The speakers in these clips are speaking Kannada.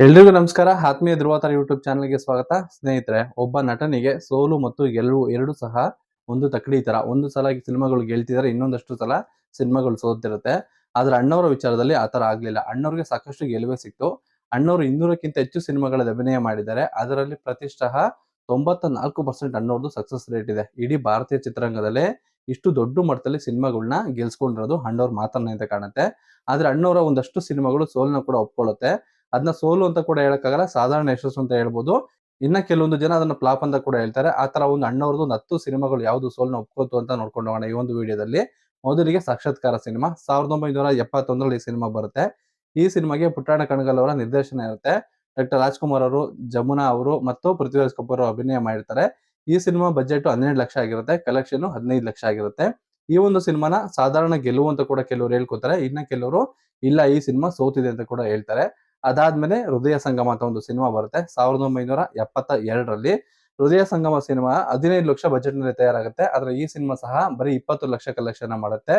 ಎಲ್ರಿಗೂ ನಮಸ್ಕಾರ. ಆತ್ಮೀಯ ಧ್ರುವತಾರ ಯೂಟ್ಯೂಬ್ ಚಾನಲ್ಗೆ ಸ್ವಾಗತ. ಸ್ನೇಹಿತರೆ, ಒಬ್ಬ ನಟನಿಗೆ ಸೋಲು ಮತ್ತು ಗೆಲುವು ಎರಡು ಸಹ ಒಂದು ತಕ್ಕಡಿ ತರ. ಒಂದು ಸಲ ಸಿನಿಮಾಗಳು ಗೆಲ್ತಿದ್ದಾರೆ, ಇನ್ನೊಂದಷ್ಟು ಸಲ ಸಿನಿಮಾಗಳು ಸೋತಿರುತ್ತೆ. ಆದ್ರೆ ಅಣ್ಣವರ ವಿಚಾರದಲ್ಲಿ ಆತರ ಆಗ್ಲಿಲ್ಲ. ಅಣ್ಣವ್ರಿಗೆ ಸಾಕಷ್ಟು ಗೆಲುವೇ ಸಿಕ್ತು. ಅಣ್ಣವರು 200ಕ್ಕಿಂತ ಹೆಚ್ಚು ಸಿನಿಮಾಗಳಲ್ಲಿ ಅಭಿನಯ ಮಾಡಿದ್ದಾರೆ. ಅದರಲ್ಲಿ ಪ್ರತಿಷ್ಠಃ 94% ಅಣ್ಣವ್ರದ್ದು ಸಕ್ಸಸ್ ರೇಟ್ ಇದೆ. ಇಡೀ ಭಾರತೀಯ ಚಿತ್ರರಂಗದಲ್ಲೇ ಇಷ್ಟು ದೊಡ್ಡ ಮಟ್ಟದಲ್ಲಿ ಸಿನಿಮಾಗಳನ್ನ ಗೆಲ್ಸ್ಕೊಂಡಿರೋದು ಅಣ್ಣವ್ರ ಮಾತನ್ನ ಅಂತ ಕಾಣುತ್ತೆ. ಆದ್ರೆ ಅಣ್ಣವರ ಒಂದಷ್ಟು ಸಿನಿಮಾಗಳು ಸೋಲನ್ನ ಕೂಡ ಒಪ್ಕೊಳ್ಳುತ್ತೆ. ಅದನ್ನ ಸೋಲು ಅಂತ ಕೂಡ ಹೇಳಕ್ಕಾಗಲ್ಲ, ಸಾಧಾರಣ ಯಶಸ್ಸು ಅಂತ ಹೇಳ್ಬೋದು. ಇನ್ನ ಕೆಲವೊಂದು ಜನ ಅದನ್ನ ಫ್ಲಾಪ್ ಅಂತ ಕೂಡ ಹೇಳ್ತಾರೆ. ಆ ತರ ಒಂದು ಅಣ್ಣವ್ರದ್ದು 10 ಸಿನಿಮಾಗಳು ಯಾವ್ದು ಸೋಲ್ನ ಒಪ್ಕೋತು ಅಂತ ನೋಡ್ಕೊಂಡು ಹೋಗೋಣ ಈ ಒಂದು ವಿಡಿಯೋದಲ್ಲಿ. ಮೊದಲಿಗೆ ಸಾಕ್ಷಾತ್ಕಾರ ಸಿನಿಮಾ 1971ರಲ್ಲಿ ಈ ಸಿನಿಮಾ ಬರುತ್ತೆ. ಈ ಸಿನಿಮಾಗೆ ಪುಟ್ಟಣ್ಣ ಕಣಗಾಲ್ ಅವರ ನಿರ್ದೇಶನ ಇರುತ್ತೆ. ಡಾಕ್ಟರ್ ರಾಜ್ಕುಮಾರ್ ಅವರು, ಜಮುನಾ ಅವರು ಮತ್ತು ಪೃಥ್ವಿರಾಜ್ ಕಪೂರ್ ಅಭಿನಯ ಮಾಡಿರ್ತಾರೆ. ಈ ಸಿನಿಮಾ ಬಜೆಟ್ 12 ಲಕ್ಷ ಆಗಿರುತ್ತೆ, ಕಲೆಕ್ಷನ್ 15 ಲಕ್ಷ ಆಗಿರುತ್ತೆ. ಈ ಒಂದು ಸಿನಿಮಾನ ಸಾಧಾರಣ ಗೆಲುವು ಅಂತ ಕೂಡ ಕೆಲವರು ಹೇಳ್ಕೊತಾರೆ. ಇನ್ನ ಕೆಲವರು ಇಲ್ಲ, ಈ ಸಿನಿಮಾ ಸೋತಿದೆ ಅಂತ ಕೂಡ ಹೇಳ್ತಾರೆ. ಅದಾದ್ಮೇಲೆ ಹೃದಯ ಸಂಗಮ ಅಂತ ಒಂದು ಸಿನಿಮಾ ಬರುತ್ತೆ 1972ರಲ್ಲಿ. ಹೃದಯ ಸಂಗಮ ಸಿನಿಮಾ 15 ಲಕ್ಷ ಬಜೆಟ್ ನಲ್ಲಿ ತಯಾರಾಗುತ್ತೆ. ಆದ್ರೆ ಈ ಸಿನಿಮಾ ಸಹ ಬರೀ 20 ಲಕ್ಷ ಕಲೆಕ್ಷನ್ ಮಾಡುತ್ತೆ.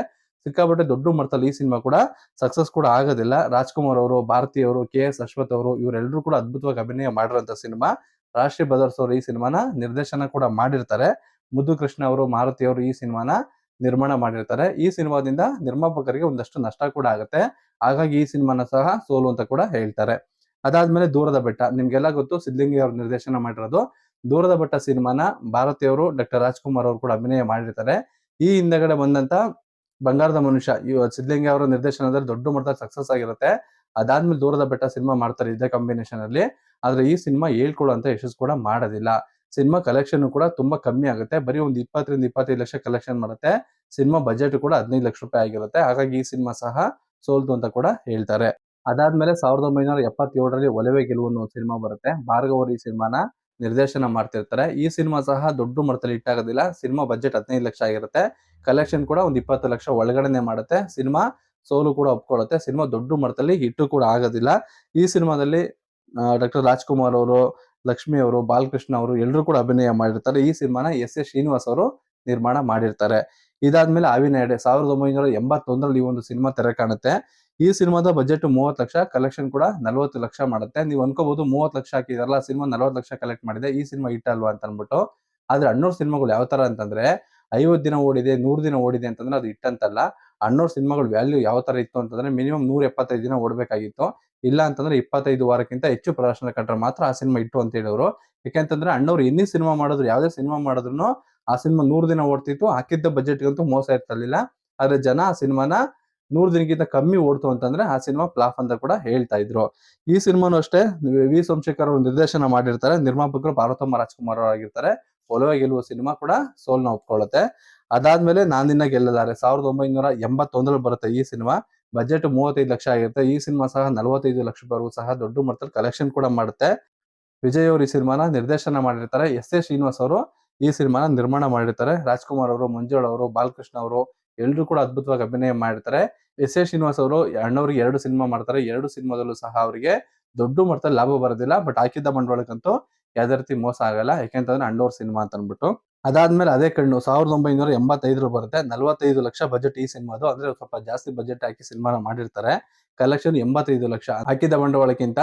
ಸಿಕ್ಕಾಪಟ್ಟೆ ದೊಡ್ಡ ಮಟ್ಟದಲ್ಲಿ ಈ ಸಿನಿಮಾ ಕೂಡ ಸಕ್ಸಸ್ ಕೂಡ ಆಗೋದಿಲ್ಲ. ರಾಜ್ಕುಮಾರ್ ಅವರು, ಭಾರತಿ ಅವರು, KS ಅಶ್ವಥ್ ಅವರು ಇವರೆಲ್ಲರೂ ಕೂಡ ಅದ್ಭುತವಾಗಿ ಅಭಿನಯ ಮಾಡಿರುವಂತ ಸಿನಿಮಾ. ರಾಷ್ಟ್ರೀಯ ಬ್ರದರ್ಸ್ ಅವರು ಈ ಸಿನಿಮಾನ ನಿರ್ದೇಶನ ಕೂಡ ಮಾಡಿರ್ತಾರೆ. ಮುದ್ದು ಕೃಷ್ಣ ಅವರು, ಮಾರುತಿ ಅವರು ಈ ಸಿನಿಮಾನ ನಿರ್ಮಾಣ ಮಾಡಿರ್ತಾರೆ. ಈ ಸಿನಿಮಾದಿಂದ ನಿರ್ಮಾಪಕರಿಗೆ ಒಂದಷ್ಟು ನಷ್ಟ ಕೂಡ ಆಗುತ್ತೆ. ಹಾಗಾಗಿ ಈ ಸಿನಿಮಾನ ಸಹ ಸೋಲು ಅಂತ ಕೂಡ ಹೇಳ್ತಾರೆ. ಅದಾದ್ಮೇಲೆ ದೂರದ ಬೆಟ್ಟ, ನಿಮ್ಗೆಲ್ಲ ಗೊತ್ತು, ಸಿದ್ಲಿಂಗಿ ಅವರು ನಿರ್ದೇಶನ ಮಾಡಿರೋದು. ದೂರದ ಬೆಟ್ಟ ಸಿನಿಮಾನ ಭಾರತಿ ಅವರು, ಡಾಕ್ಟರ್ ರಾಜ್ಕುಮಾರ್ ಅವರು ಕೂಡ ಅಭಿನಯ ಮಾಡಿರ್ತಾರೆ. ಈ ಹಿಂದೆಗಡೆ ಬಂದಂತ ಬಂಗಾರದ ಮನುಷ್ಯ ಸಿದ್ಲಿಂಗಿ ಅವರ ನಿರ್ದೇಶನದಲ್ಲಿ ದೊಡ್ಡ ಮಟ್ಟದ ಸಕ್ಸಸ್ ಆಗಿರುತ್ತೆ. ಅದಾದ್ಮೇಲೆ ದೂರದ ಬೆಟ್ಟ ಸಿನಿಮಾ ಮಾಡ್ತಾರೆ ಇದೇ ಕಾಂಬಿನೇಷನ್ ಅಲ್ಲಿ. ಆದ್ರೆ ಈ ಸಿನಿಮಾ ಹೇಳ್ಕೊಳ್ಳುವಂತ ಯಶಸ್ಸು ಕೂಡ ಮಾಡೋದಿಲ್ಲ. ಸಿನಿಮಾ ಕಲೆಕ್ಷನ್ ಕೂಡ ತುಂಬಾ ಕಮ್ಮಿ ಆಗುತ್ತೆ. ಬರೀ ಒಂದು 20-25 ಲಕ್ಷ ಕಲೆಕ್ಷನ್ ಮಾಡುತ್ತೆ. ಸಿನಿಮಾ ಬಜೆಟ್ ಕೂಡ 15 ಲಕ್ಷ ರೂಪಾಯಿ ಆಗಿರುತ್ತೆ. ಹಾಗಾಗಿ ಈ ಸಿನಿಮಾ ಸಹ ಸೋಲ್ತು ಅಂತ ಕೂಡ ಹೇಳ್ತಾರೆ. ಅದಾದ್ಮೇಲೆ 1977ರಲ್ಲಿ ಒಲವೇ ಗೆಲುವು ಅನ್ನೋ ಸಿನಿಮಾ ಬರುತ್ತೆ. ಭಾರ್ಗವ್ ಅವರು ಈ ಸಿನಿಮಾನ ನಿರ್ದೇಶನ ಮಾಡ್ತಿರ್ತಾರೆ. ಈ ಸಿನಿಮಾ ಸಹ ದೊಡ್ಡ ಮಟ್ಟದಲ್ಲಿ ಹಿಟ್ ಆಗೋದಿಲ್ಲ. ಸಿನಿಮಾ ಬಜೆಟ್ 15 ಲಕ್ಷ ಆಗಿರುತ್ತೆ. ಕಲೆಕ್ಷನ್ ಕೂಡ ಒಂದು 20 ಲಕ್ಷ ಒಳಗಡೆನೆ ಮಾಡುತ್ತೆ. ಸಿನಿಮಾ ಸೋಲು ಕೂಡ ಒಪ್ಕೊಳ್ಳುತ್ತೆ. ಸಿನಿಮಾ ದೊಡ್ಡ ಮಟ್ಟದಲ್ಲಿ ಹಿಟ್ಟು ಕೂಡ ಆಗೋದಿಲ್ಲ. ಈ ಸಿನಿಮಾದಲ್ಲಿ ಡಾಕ್ಟರ್ ರಾಜ್ಕುಮಾರ್ ಅವರು, ಲಕ್ಷ್ಮಿ ಅವರು, ಬಾಲಕೃಷ್ಣ ಅವರು ಎಲ್ಲರೂ ಕೂಡ ಅಭಿನಯ ಮಾಡಿರ್ತಾರೆ. ಈ ಸಿನಿಮಾನ ಎಸ್ ಶ್ರೀನಿವಾಸ್ ಅವರು ನಿರ್ಮಾಣ ಮಾಡಿರ್ತಾರೆ. ಇದಾದ್ಮೇಲೆ ಹಾವಿನಹೊಳೆ 1981ರಲ್ಲಿ ಈ ಒಂದು ಸಿನಿಮಾ ತೆರೆ ಕಾಣುತ್ತೆ. ಈ ಸಿನಿಮಾದ ಬಜೆಟ್ 30 ಲಕ್ಷ, ಕಲೆಕ್ಷನ್ ಕೂಡ 40 ಲಕ್ಷ ಮಾಡುತ್ತೆ. ನೀವು ಅನ್ಕೋಬಹುದು 30 ಲಕ್ಷ ಹಾಕಿದಾರಲ್ಲ, ಸಿನಿಮಾ 40 ಲಕ್ಷ ಕಲೆಕ್ಟ್ ಮಾಡಿದೆ, ಈ ಸಿನಿಮಾ ಹಿಟ್ ಅಲ್ವಾ ಅಂತ ಅನ್ಬಿಟ್ಟು. ಆದ್ರೆ ಅಣ್ಣವ್ರ ಸಿನಿಮಾಗಳು ಯಾವ ತರ ಅಂತಂದ್ರೆ 50 ದಿನ ಓಡಿದೆ, 100 ದಿನ ಓಡಿದೆ ಅಂತಂದ್ರೆ ಅದು ಹಿಟ್ ಅಂತಲ್ಲ. ಅಣ್ಣವ್ರ ಸಿನಿಮಾಗಳು ವ್ಯಾಲ್ಯೂ ಯಾವ ತರ ಇತ್ತು ಅಂತಂದ್ರೆ ಮಿನಿಮಮ್ 175 ದಿನ ಓಡಬೇಕಾಗಿತ್ತು. ಇಲ್ಲ ಅಂತಂದ್ರೆ 25 ವಾರಕ್ಕಿಂತ ಹೆಚ್ಚು ಪ್ರದರ್ಶನ ಕಂಡ್ರೆ ಮಾತ್ರ ಆ ಸಿನಿಮಾ ಇಟ್ಟು ಅಂತ ಹೇಳೋರು. ಯಾಕೆಂತಂದ್ರೆ ಅಣ್ಣವ್ರು ಎನ್ನಿ ಸಿನಿಮಾ ಮಾಡಿದ್ರು, ಯಾವ್ದೇ ಸಿನಿಮಾ ಮಾಡಿದ್ರು ಆ ಸಿನಿಮಾ 100 ದಿನ ಓಡ್ತಿತ್ತು. ಹಾಕಿದ್ದ ಬಜೆಟ್ಗಂತೂ ಮೋಸ ಇರ್ತಿರ್ಲಿಲ್ಲ. ಆದ್ರೆ ಜನ ಆ ಸಿನಿಮಾನ 100 ದಿನಕ್ಕಿಂತ ಕಮ್ಮಿ ಓಡ್ತು ಅಂತಂದ್ರೆ ಆ ಸಿನಿಮಾ ಫ್ಲಾಪ್ ಅಂತ ಕೂಡ ಹೇಳ್ತಾ ಇದ್ರು. ಈ ಸಿನಿಮಾನು ಅಷ್ಟೇ ವಿ ಸೋಮಶೇಖರ್ ಅವರು ನಿರ್ದೇಶನ ಮಾಡಿರ್ತಾರೆ. ನಿರ್ಮಾಪಕರು ಪಾರ್ವತಮ್ಮ ರಾಜ್ಕುಮಾರ್ ಅವರು ಆಗಿರ್ತಾರೆ. ಒಲವೇ ಗೆಲುವು ಸಿನಿಮಾ ಕೂಡ ಸೋಲ್ನ ಒಪ್ಕೊಳ್ಳುತ್ತೆ. ಅದಾದ್ಮೇಲೆ ನಾನ್ ನಿನ್ನ ಗೆಲ್ಲಲಾರೆ 1981ರಲ್ಲಿ ಬರುತ್ತೆ ಈ ಸಿನಿಮಾ. ಬಜೆಟ್ 35 ಲಕ್ಷ ಆಗಿರುತ್ತೆ. ಈ ಸಿನಿಮಾ ಸಹ 45 ಲಕ್ಷ ರೂಪಾಯಿವರೆಗೂ ಸಹ ದೊಡ್ಡ ಮಟ್ಟದಲ್ಲಿ ಕಲೆಕ್ಷನ್ ಕೂಡ ಮಾಡುತ್ತೆ. ವಿಜಯ್ ಅವರು ಈ ಸಿನಿಮಾನ ನಿರ್ದೇಶನ ಮಾಡಿರ್ತಾರೆ. ಶ್ರೀನಿವಾಸ್ ಅವರು ಈ ಸಿನಿಮಾನ ನಿರ್ಮಾಣ ಮಾಡಿರ್ತಾರೆ. ರಾಜ್ಕುಮಾರ್ ಅವರು, ಮಂಜುಳಾ ಅವರು, ಬಾಲಕೃಷ್ಣ ಅವರು ಎಲ್ಲರೂ ಕೂಡ ಅದ್ಭುತವಾಗಿ ಅಭಿನಯ ಮಾಡಿರ್ತಾರೆ. ಶ್ರೀನಿವಾಸ್ ಅವರು ಅಣ್ಣವ್ರಿಗೆ 2 ಸಿನಿಮಾ ಮಾಡ್ತಾರೆ. 2 ಸಿನಿಮಾದಲ್ಲೂ ಸಹ ಅವರಿಗೆ ದೊಡ್ಡ ಮಟ್ಟದಲ್ಲಿ ಲಾಭ ಬರೋದಿಲ್ಲ. ಬಟ್ ಹಾಕಿದ್ದ ಬಂಡವಾಳಕ್ಕಂತೂ ಯಾವ್ದೇ ರೀತಿ ಮೋಸ ಆಗಲ್ಲ. ಯಾಕೆಂತಂದ್ರೆ ಅಣ್ಣವ್ರ ಸಿನಿಮಾ ಅಂತ ಅನ್ಬಿಟ್ಟು. ಅದಾದ್ಮೇಲೆ ಅದೇ ಕಣ್ಣು 1985 ಬರುತ್ತೆ. 45 ಲಕ್ಷ ಬಜೆಟ್ ಈ ಸಿನಿಮಾದು. ಅಂದ್ರೆ ಸ್ವಲ್ಪ ಜಾಸ್ತಿ ಬಜೆಟ್ ಹಾಕಿ ಸಿನಿಮಾನ ಮಾಡಿರ್ತಾರೆ. ಕಲೆಕ್ಷನ್ 85 ಲಕ್ಷ. ಹಾಕಿದ್ದ ಬಂಡವಾಳಕ್ಕಿಂತ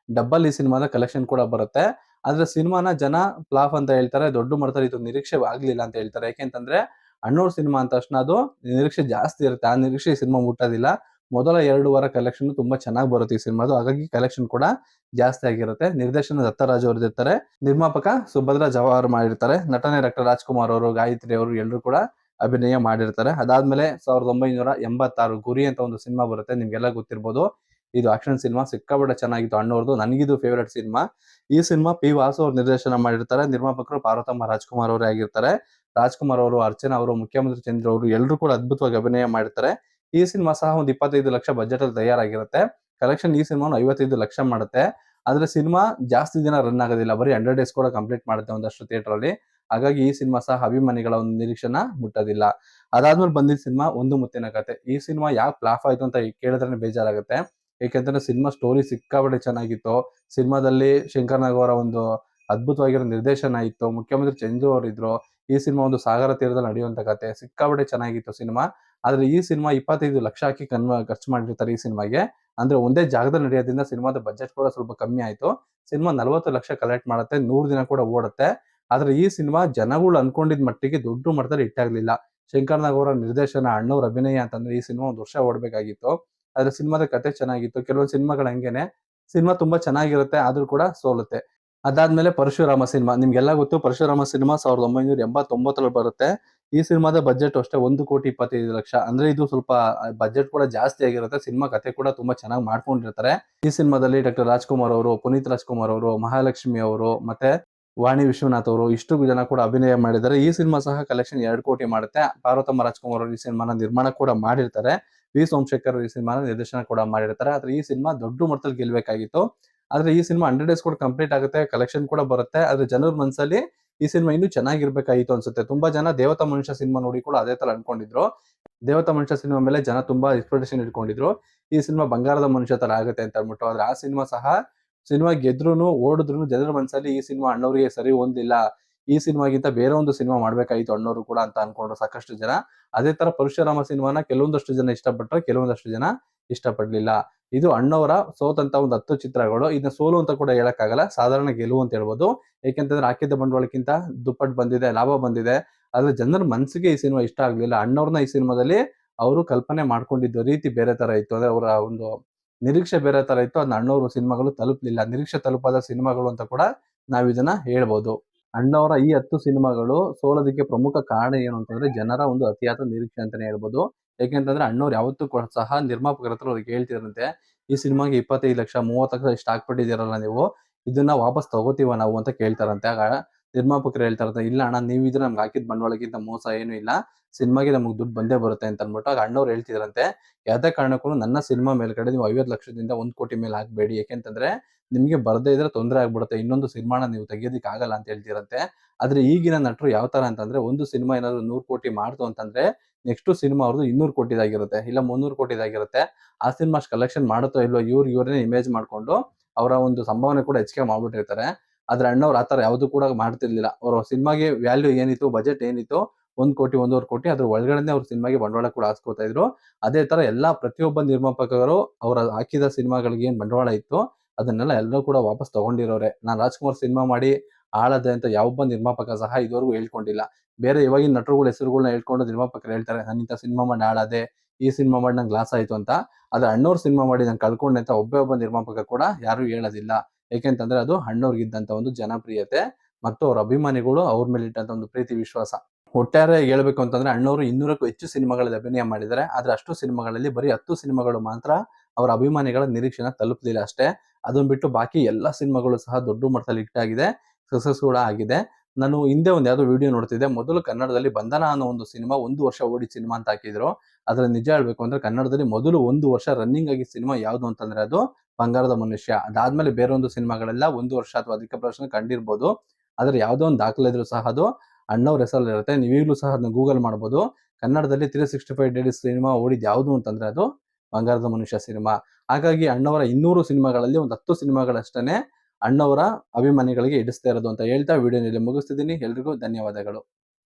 ಡಬ್ಬಲ್ ಈ ಸಿನಿಮಾದ ಕಲೆಕ್ಷನ್ ಕೂಡ ಬರುತ್ತೆ. ಆದ್ರೆ ಸಿನಿಮಾನ ಜನ ಫ್ಲಾಪ್ ಅಂತ ಹೇಳ್ತಾರೆ. ದೊಡ್ಡ ಮಟ್ಟದಲ್ಲಿ ಇದು ನಿರೀಕ್ಷೆ ಆಗ್ಲಿಲ್ಲ ಅಂತ ಹೇಳ್ತಾರೆ. ಯಾಕೆಂತಂದ್ರೆ ಅಣ್ಣವ್ರ ಸಿನಿಮಾ ಅಂದ ತಕ್ಷಣ ಅದು ನಿರೀಕ್ಷೆ ಜಾಸ್ತಿ ಇರುತ್ತೆ. ಆ ನಿರೀಕ್ಷೆ ಈ ಸಿನಿಮಾ ಮುಟ್ಟೋದಿಲ್ಲ. ಮೊದಲ 2 ವಾರ ಕಲೆಕ್ಷನ್ ತುಂಬಾ ಚೆನ್ನಾಗಿ ಬರುತ್ತೆ ಈ ಸಿನಿಮಾದು. ಹಾಗಾಗಿ ಕಲೆಕ್ಷನ್ ಕೂಡ ಜಾಸ್ತಿ ಆಗಿರುತ್ತೆ. ನಿರ್ದೇಶನ ದತ್ತರಾಜ್ ಅವ್ರದ್ದಿರ್ತಾರೆ. ನಿರ್ಮಾಪಕ ಸುಭದ್ರಾ ಜವಾಹರ್ ಮಾಡಿರ್ತಾರೆ. ನಟನೆ ಡಾಕ್ಟರ್ ರಾಜ್ಕುಮಾರ್ ಅವರು, ಗಾಯತ್ರಿ ಅವರು ಎಲ್ಲರೂ ಕೂಡ ಅಭಿನಯ ಮಾಡಿರ್ತಾರೆ. ಅದಾದ್ಮೇಲೆ 1986 ಗುರಿ ಅಂತ ಒಂದು ಸಿನಿಮಾ ಬರುತ್ತೆ. ನಿಮ್ಗೆಲ್ಲ ಗೊತ್ತಿರ್ಬೋದು. ಇದು ಆಕ್ಷನ್ ಸಿನಿಮಾ ಸಿಕ್ಕಾಪಟ್ಟೆ ಚೆನ್ನಾಗಿತ್ತು ಅಣ್ಣವ್ರದ್ದು. ನನಗಿದು ಫೇವರೇಟ್ ಸಿನಿಮಾ. ಈ ಸಿನಿಮಾ ಪಿ ವಾಸು ಅವರು ನಿರ್ದೇಶನ ಮಾಡಿರ್ತಾರೆ. ನಿರ್ಮಾಪಕರು ಪಾರ್ವತಮ್ಮ ರಾಜ್ಕುಮಾರ್ ಅವರೇ ಆಗಿರ್ತಾರೆ. ರಾಜ್ಕುಮಾರ್ ಅವರು, ಅರ್ಚನಾ ಅವರು, ಮುಖ್ಯಮಂತ್ರಿ ಚಂದ್ರ ಅವರು ಎಲ್ಲರೂ ಕೂಡ ಅದ್ಭುತವಾಗಿ ಅಭಿನಯ ಮಾಡಿರ್ತಾರೆ. ಈ ಸಿನಿಮಾ ಸಹ ಒಂದು 25 ಲಕ್ಷ ಬಜೆಟ್ ಅಲ್ಲಿ ತಯಾರಾಗಿರುತ್ತೆ. ಕಲೆಕ್ಷನ್ ಈ ಸಿನಿಮಾ 55 ಲಕ್ಷ ಮಾಡುತ್ತೆ. ಆದ್ರೆ ಸಿನಿಮಾ ಜಾಸ್ತಿ ದಿನ ರನ್ ಆಗೋದಿಲ್ಲ. ಬರೀ 100 ಡೇಸ್ ಕೂಡ ಕಂಪ್ಲೀಟ್ ಮಾಡುತ್ತೆ ಒಂದಷ್ಟು ಥಿಯೇಟರ್ ಅಲ್ಲಿ. ಹಾಗಾಗಿ ಈ ಸಿನಿಮಾ ಸಹ ಅಭಿಮಾನಿಗಳ ಒಂದು ನಿರೀಕ್ಷೆನ ಮುಟ್ಟೋದಿಲ್ಲ. ಅದಾದ್ಮೇಲೆ ಬಂದಿದ್ದ ಸಿನಿಮಾ ಒಂದು ಮುತ್ತಿನ ಕತೆ. ಈ ಸಿನಿಮಾ ಯಾಕೆ ಫ್ಲಾಪ್ ಆಯ್ತು ಅಂತ ಕೇಳಿದ್ರೆ ಬೇಜಾರಾಗುತ್ತೆ. ಏಕೆಂತಂದ್ರೆ ಸಿನಿಮಾ ಸ್ಟೋರಿ ಸಿಕ್ಕಾಪಟ್ಟೆ ಚೆನ್ನಾಗಿತ್ತು. ಸಿನಿಮಾದಲ್ಲಿ ಶಂಕರ್ ನಾಗ್ ಅವರ ಒಂದು ಅದ್ಭುತವಾಗಿರೋ ನಿರ್ದೇಶನ ಇತ್ತು. ಮುಖ್ಯಮಂತ್ರಿ ಚಂದ್ರು ಅವರು ಇದ್ರು. ಈ ಸಿನಿಮಾ ಒಂದು ಸಾಗರ ತೀರದಲ್ಲಿ ನಡೆಯುವಂತ ಕತೆ. ಸಿಕ್ಕಾಪಟ್ಟೆ ಚೆನ್ನಾಗಿತ್ತು ಸಿನಿಮಾ. ಆದ್ರೆ ಈ ಸಿನಿಮಾ 25 ಲಕ್ಷ ಹಾಕಿ ಖರ್ಚು ಮಾಡಿರ್ತಾರೆ ಈ ಸಿನಿಮಾಗೆ. ಅಂದ್ರೆ ಒಂದೇ ಜಾಗದಲ್ಲಿ ನಡೆಯೋದ್ರಿಂದ ಸಿನಿಮಾದ ಬಜೆಟ್ ಕೂಡ ಸ್ವಲ್ಪ ಕಮ್ಮಿ ಆಯ್ತು. ಸಿನಿಮಾ 40 ಲಕ್ಷ ಕಲೆಕ್ಟ್ ಮಾಡುತ್ತೆ, 100 ದಿನ ಕೂಡ ಓಡುತ್ತೆ. ಆದ್ರೆ ಈ ಸಿನಿಮಾ ಜನಗಳು ಅನ್ಕೊಂಡಿದ್ ಮಟ್ಟಿಗೆ ದೊಡ್ಡ ಮಟ್ಟದಲ್ಲಿ ಹಿಟ್ ಆಗ್ಲಿಲ್ಲ. ಶಂಕರ್ ನಾಗ್ ಅವರ ನಿರ್ದೇಶನ, ಅಣ್ಣವ್ರ ಅಭಿನಯ ಅಂತಂದ್ರೆ ಈ ಸಿನಿಮಾ 1 ವರ್ಷ ಓಡ್ಬೇಕಾಗಿತ್ತು. ಆದ್ರೆ ಸಿನಿಮಾದ ಕಥೆ ಚೆನ್ನಾಗಿತ್ತು. ಕೆಲವೊಂದು ಸಿನಿಮಾಗಳು ಹಂಗೇನೆ, ಸಿನಿಮಾ ತುಂಬಾ ಚೆನ್ನಾಗಿರುತ್ತೆ ಆದ್ರೂ ಕೂಡ ಸೋಲುತ್ತೆ. ಅದಾದ್ಮೇಲೆ ಪರಶುರಾಮ ಸಿನಿಮಾ. ನಿಮ್ಗೆಲ್ಲ ಗೊತ್ತು, ಪರಶುರಾಮ ಸಿನಿಮಾ 1989ರಲ್ಲಿ ಬರುತ್ತೆ. ಈ ಸಿನಿಮಾದ ಬಜೆಟ್ ಅಷ್ಟೇ 1,25,00,000. ಅಂದ್ರೆ ಇದು ಸ್ವಲ್ಪ ಬಜೆಟ್ ಕೂಡ ಜಾಸ್ತಿ ಆಗಿರುತ್ತೆ. ಸಿನಿಮಾ ಕಥೆ ಕೂಡ ತುಂಬಾ ಚೆನ್ನಾಗಿ ಮಾಡ್ಕೊಂಡಿರ್ತಾರೆ. ಈ ಸಿನಿಮಾದಲ್ಲಿ ಡಾಕ್ಟರ್ ರಾಜ್‌ಕುಮಾರ್ ಅವರು, ಪುನೀತ್ ರಾಜ್‌ಕುಮಾರ್ ಅವರು, ಮಹಾಲಕ್ಷ್ಮಿ ಅವರು, ಮತ್ತೆ ವಾಣಿ ವಿಶ್ವನಾಥ್ ಅವರು ಇಷ್ಟು ಜನ ಕೂಡ ಅಭಿನಯ ಮಾಡಿದ್ದಾರೆ. ಈ ಸಿನಿಮಾ ಸಹ ಕಲೆಕ್ಷನ್ 2 ಕೋಟಿ ಮಾಡುತ್ತೆ. ಪಾರ್ವತಮ್ಮ ರಾಜ್‌ಕುಮಾರ್ ಅವರು ಈ ಸಿನಿಮಾನ ನಿರ್ಮಾಣ ಕೂಡ ಮಾಡಿರ್ತಾರೆ. ವಿ ಸೋಮಶೇಖರ್ ಈ ಸಿನಿಮಾನ ನಿರ್ದೇಶನ ಕೂಡ ಮಾಡಿರ್ತಾರೆ. ಆದ್ರೆ ಈ ಸಿನಿಮಾ ದೊಡ್ಡ ಮಟ್ಟದಲ್ಲಿ ಗೆಲ್ಬೇಕಾಗಿತ್ತು. ಆದ್ರೆ ಈ ಸಿನಿಮಾ 100 ಡೇಸ್ ಕೂಡ ಕಂಪ್ಲೀಟ್ ಆಗುತ್ತೆ, ಕಲೆಕ್ಷನ್ ಕೂಡ ಬರುತ್ತೆ. ಆದ್ರೆ ಜನರ ಮನಸ್ಸಲ್ಲಿ ಈ ಸಿನಿಮಾ ಇನ್ನೂ ಚೆನ್ನಾಗಿರ್ಬೇಕಾಗಿತ್ತು ಅನ್ಸುತ್ತೆ. ತುಂಬಾ ಜನ ದೇವತಾ ಮನುಷ್ಯ ಸಿನಿಮಾ ನೋಡಿ ಕೂಡ ಅದೇ ತರ ಅನ್ಕೊಂಡಿದ್ರು. ದೇವತಾ ಮನುಷ್ಯ ಸಿನಿಮಾ ಮೇಲೆ ಜನ ತುಂಬಾ ಎಕ್ಸ್ಪೆಕ್ಟೇಷನ್ ಇಟ್ಕೊಂಡಿದ್ರು. ಈ ಸಿನಿಮಾ ಬಂಗಾರದ ಮನುಷ್ಯ ತರ ಆಗುತ್ತೆ ಅಂತ ಅಂದ್ಬಿಟ್ಟು. ಆದ್ರೆ ಆ ಸಿನಿಮಾ ಸಹ, ಸಿನಿಮಾ ಗೆದ್ರುನು ಓಡಿದ್ರು ಜನರ ಮನಸ್ಸಲ್ಲಿ ಈ ಸಿನಿಮಾ ಅಣ್ಣವ್ರಿಗೆ ಸರಿ ಹೊಂದಿಲ್ಲ, ಈ ಸಿನಿಮಾಗಿಂತ ಬೇರೆ ಒಂದು ಸಿನಿಮಾ ಮಾಡ್ಬೇಕಾಗಿತ್ತು ಅಣ್ಣವ್ರು ಕೂಡ ಅಂತ ಅನ್ಕೊಂಡ್ರು ಸಾಕಷ್ಟು ಜನ. ಅದೇ ತರ ಪರಶುರಾಮ ಸಿನಿಮಾನ ಕೆಲವೊಂದಷ್ಟು ಜನ ಇಷ್ಟಪಟ್ರೆ, ಕೆಲವೊಂದಷ್ಟು ಜನ ಇಷ್ಟಪಡ್ಲಿಲ್ಲ. ಇದು ಅಣ್ಣವರ ಸೋತಂತ ಒಂದು 10 ಚಿತ್ರಗಳು. ಇದನ್ನ ಸೋಲು ಅಂತ ಕೂಡ ಹೇಳಕ್ಕಾಗಲ್ಲ, ಸಾಧಾರಣ ಗೆಲುವು ಅಂತ ಹೇಳ್ಬೋದು. ಯಾಕೆಂತಂದ್ರೆ ಹಾಕಿದ್ದ ಬಂಡವಾಳಕ್ಕಿಂತ ದುಪ್ಪಟ್ಟು ಬಂದಿದೆ, ಲಾಭ ಬಂದಿದೆ. ಆದ್ರೆ ಜನರ ಮನಸ್ಸಿಗೆ ಈ ಸಿನಿಮಾ ಇಷ್ಟ ಆಗ್ಲಿಲ್ಲ. ಅಣ್ಣವ್ರನ್ನ ಈ ಸಿನಿಮಾದಲ್ಲಿ ಅವರು ಕಲ್ಪನೆ ಮಾಡ್ಕೊಂಡಿದ್ದ ರೀತಿ ಬೇರೆ ತರ ಇತ್ತು. ಅಂದ್ರೆ ಅವರ ಒಂದು ನಿರೀಕ್ಷೆ ಬೇರೆ ತರ ಇತ್ತು. ಅದನ್ನ ಅಣ್ಣವ್ರು ಸಿನಿಮಾಗಳು ತಲುಪಲಿಲ್ಲ. ನಿರೀಕ್ಷೆ ತಲುಪಾದ ಸಿನಿಮಾಗಳು ಅಂತ ಕೂಡ ನಾವ್ ಇದನ್ನ ಹೇಳ್ಬೋದು. ಅಣ್ಣವರ ಈ 10 ಸಿನಿಮಾಗಳು ಸೋಲೋದಕ್ಕೆ ಪ್ರಮುಖ ಕಾರಣ ಏನು ಅಂತಂದ್ರೆ ಜನರ ಒಂದು ಅತಿಯಾದ ನಿರೀಕ್ಷೆ ಅಂತಾನೆ ಹೇಳ್ಬೋದು. ಯಾಕೆಂತಂದ್ರೆ ಅಣ್ಣವ್ರು ಯಾವತ್ತೂ ಕೂಡ ಸಹ ನಿರ್ಮಾಪಕರ ಹತ್ರ ಅವ್ರಿಗೆ ಹೇಳ್ತಿದ್ರಂತೆ, ಈ ಸಿನಿಮಾಗೆ 25 ಲಕ್ಷ 30 ಲಕ್ಷ ಇಷ್ಟು ಹಾಕ್ಬಿಟ್ಟಿದ್ದೀರಲ್ಲ ನೀವು, ಇದನ್ನ ವಾಪಸ್ ತಗೋತೀವ ನಾವು ಅಂತ ಕೇಳ್ತಾರಂತೆ. ಆಗ ನಿರ್ಮಾಪಕರು ಹೇಳ್ತಾರಂತೆ, ಇಲ್ಲ ಅಣ್ಣ, ನೀವು ಇದ್ರೆ ನಮ್ಗೆ ಹಾಕಿದ ಬಂಡವಾಳಕ್ಕಿಂತ ಮೋಸ ಏನು ಇಲ್ಲ, ಸಿನಿಮಾಗೆ ನಮ್ಗೆ ದುಡ್ಡು ಬಂದೇ ಬರುತ್ತೆ ಅಂತ ಅಂದ್ಬಿಟ್ಟು. ಆಗ ಅಣ್ಣವ್ರು ಹೇಳ್ತಿದ್ರಂತೆ, ಯಾವ್ದೇ ಕಾರಣಕ್ಕೂ ನನ್ನ ಸಿನಿಮಾ ಮೇಲ್ಗಡೆ ನೀವು 50 ಲಕ್ಷದಿಂದ 1 ಕೋಟಿ ಮೇಲೆ ಹಾಕ್ಬೇಡಿ. ಯಾಕೆಂತಂದ್ರೆ ನಿಮ್ಗೆ ಬರ್ದೇ ಇದ್ರೆ ತೊಂದರೆ ಆಗ್ಬಿಡುತ್ತೆ, ಇನ್ನೊಂದು ಸಿನಿಮಾನ ನೀವು ತೆಗಿಯೋದಿಕ್ ಆಗಲ್ಲ ಅಂತ ಹೇಳ್ತಿರಂತೆ. ಆದ್ರೆ ಈಗಿನ ನಟರು ಯಾವ ತರ ಅಂತಂದ್ರೆ, ಒಂದು ಸಿನಿಮಾ ಏನಾದ್ರು 100 ಕೋಟಿ ಮಾಡ್ತು ಅಂತಂದ್ರೆ ನೆಕ್ಸ್ಟ್ ಸಿನಿಮಾ ಅವ್ರದ್ದು 200 ಕೋಟಿದಾಗಿರುತ್ತೆ, ಇಲ್ಲ 300 ಕೋಟಿದಾಗಿರುತ್ತೆ. ಆ ಸಿನಿಮಾ ಅಷ್ಟು ಕಲೆಕ್ಷನ್ ಮಾಡುತ್ತೋ ಇಲ್ವೋ ಇವ್ರನ್ನೇ ಇಮೇಜ್ ಮಾಡ್ಕೊಂಡು ಅವರ ಒಂದು ಸಂಭಾವನೆ ಕೂಡ ಹೆಚ್ಚಿಗೆ ಮಾಡ್ಬಿಟ್ಟಿರ್ತಾರೆ. ಆದ್ರೆ ಅಣ್ಣವ್ರು ಆತರ ಯಾವ್ದು ಕೂಡ ಮಾಡ್ತಿರ್ಲಿಲ್ಲ. ಅವ್ರ ಸಿನಿಮಾಗೆ ವ್ಯಾಲ್ಯೂ ಏನಿತ್ತು, ಬಜೆಟ್ ಏನಿತ್ತು, 1 ಕೋಟಿ 1.5 ಕೋಟಿ, ಅದ್ರ ಒಳಗಡೆನೆ ಅವ್ರ ಸಿನಿಮಾಗೆ ಬಂಡವಾಳ ಕೂಡ ಹಾಕ್ಸ್ಕೊತಾ ಇದ್ರು. ಅದೇ ತರ ಎಲ್ಲಾ ಪ್ರತಿಯೊಬ್ಬ ನಿರ್ಮಾಪಕರು ಅವರ ಹಾಕಿದ ಸಿನಿಮಾಗಳಿಗೆ ಏನ್ ಬಂಡವಾಳ ಇತ್ತು ಅದನ್ನೆಲ್ಲ ಎಲ್ಲರೂ ಕೂಡ ವಾಪಸ್ ತಗೊಂಡಿರೋರೆ. ನಾನ್ ರಾಜ್‌ಕುಮಾರ್ ಸಿನಿಮಾ ಮಾಡಿ ಹಾಳಾದೆ ಅಂತ ಯಾವೊಬ್ಬ ನಿರ್ಮಾಪಕ ಸಹ ಇದುವರೆಗೂ ಹೇಳ್ಕೊಂಡಿಲ್ಲ. ಬೇರೆ ಇವಾಗಿನ ನಟರುಗಳ ಹೆಸರುಗಳನ್ನ ಹೇಳ್ಕೊಂಡು ನಿರ್ಮಾಪಕರು ಹೇಳ್ತಾರೆ, ನಾನು ಇಂಥ ಸಿನಿಮಾ ಮಾಡಿ ಹಾಳಾದೆ, ಈ ಸಿನಿಮಾ ಮಾಡಿ ನಂಗೆ ಲಾಸ್ ಆಯ್ತು ಅಂತ. ಆದ್ರೆ ಅಣ್ಣವ್ರ ಸಿನಿಮಾ ಮಾಡಿ ನಾನು ಕಳ್ಕೊಂಡೆ ಅಂತ ಒಬ್ಬ ನಿರ್ಮಾಪಕ ಕೂಡ ಯಾರು ಹೇಳೋದಿಲ್ಲ. ಯಾಕೆಂತಂದ್ರೆ ಅದು ಅಣ್ಣವ್ರಿಗಿದ್ದಂತ ಒಂದು ಜನಪ್ರಿಯತೆ ಮತ್ತು ಅವ್ರ ಅಭಿಮಾನಿಗಳು ಅವ್ರ ಮೇಲೆ ಇಟ್ಟಂತ ಒಂದು ಪ್ರೀತಿ ವಿಶ್ವಾಸ. ಒಟ್ಟಾರೆ ಹೇಳ್ಬೇಕು ಅಂತಂದ್ರೆ ಅಣ್ಣವ್ರು 200ಕ್ಕೂ ಹೆಚ್ಚು ಸಿನಿಮಾಗಳಲ್ಲಿ ಅಭಿನಯ ಮಾಡಿದ್ದಾರೆ. ಆದ್ರೆ ಅಷ್ಟು ಸಿನಿಮಾಗಳಲ್ಲಿ ಬರೀ 10 ಸಿನಿಮಾಗಳು ಮಾತ್ರ ಅವರ ಅಭಿಮಾನಿಗಳ ನಿರೀಕ್ಷೆನ ತಲುಪಲಿಲ್ಲ ಅಷ್ಟೇ. ಅದನ್ನ ಬಿಟ್ಟು ಬಾಕಿ ಎಲ್ಲಾ ಸಿನಿಮಾಗಳು ಸಹ ದೊಡ್ಡ ಮಟ್ಟದಲ್ಲಿ ಹಿಟ್ ಆಗಿದೆ, ಸಕ್ಸಸ್ ಕೂಡ ಆಗಿದೆ. ನಾನು ಹಿಂದೆ ಒಂದು ಯಾವ್ದೋ ವಿಡಿಯೋ ನೋಡ್ತಿದ್ದೆ, ಮೊದಲು ಕನ್ನಡದಲ್ಲಿ ಬಂಧನ ಅನ್ನೋ ಒಂದು ಸಿನಿಮಾ 1 ವರ್ಷ ಓಡಿದ ಸಿನಿಮಾ ಅಂತ ಹಾಕಿದ್ರು. ಆದ್ರೆ ನಿಜ ಹೇಳ್ಬೇಕು ಅಂದ್ರೆ ಕನ್ನಡದಲ್ಲಿ ಮೊದಲು 1 ವರ್ಷ ರನ್ನಿಂಗ್ ಆಗಿದ್ದ ಸಿನಿಮಾ ಯಾವ್ದು ಅಂತಂದ್ರೆ ಅದು ಬಂಗಾರದ ಮನುಷ್ಯ. ಅದಾದ್ಮೇಲೆ ಬೇರೆ ಒಂದು ಸಿನಿಮಾಗಳೆಲ್ಲ 1 ವರ್ಷ ಅಥವಾ ಅಧಿಕ ಪ್ರದರ್ಶನ ಕಂಡಿರ್ಬೋದು. ಆದ್ರೆ ಯಾವ್ದೋ ಒಂದು ದಾಖಲೆ ಇದ್ರು ಸಹ ಅದು ಅಣ್ಣವ್ರ ಹೆಸರಲ್ಲಿ ಇರುತ್ತೆ. ನೀವು ಈಗಲೂ ಸಹ ಅದನ್ನ ಗೂಗಲ್ ಮಾಡ್ಬೋದು. ಕನ್ನಡದಲ್ಲಿ 365 ಡೇಸ್ ಸಿನಿಮಾ ಓಡಿದ್ ಯಾವ್ದು ಅಂತಂದ್ರೆ ಅದು ಬಂಗಾರದ ಮನುಷ್ಯ ಸಿನಿಮಾ. ಹಾಗಾಗಿ ಅಣ್ಣವರ 200 ಸಿನಿಮಾಗಳಲ್ಲಿ ಒಂದು 10 ಸಿನಿಮಾಗಳಷ್ಟೇನೆ ಅಣ್ಣವರ ಅಭಿಮಾನಿಗಳಿಗೆ ಇಡಿಸ್ತಾ ಇರೋದು ಅಂತ ಹೇಳ್ತಾ ವಿಡಿಯೋನಲ್ಲಿ ಮುಗಿಸ್ತಿದ್ದೀನಿ. ಎಲ್ರಿಗೂ ಧನ್ಯವಾದಗಳು.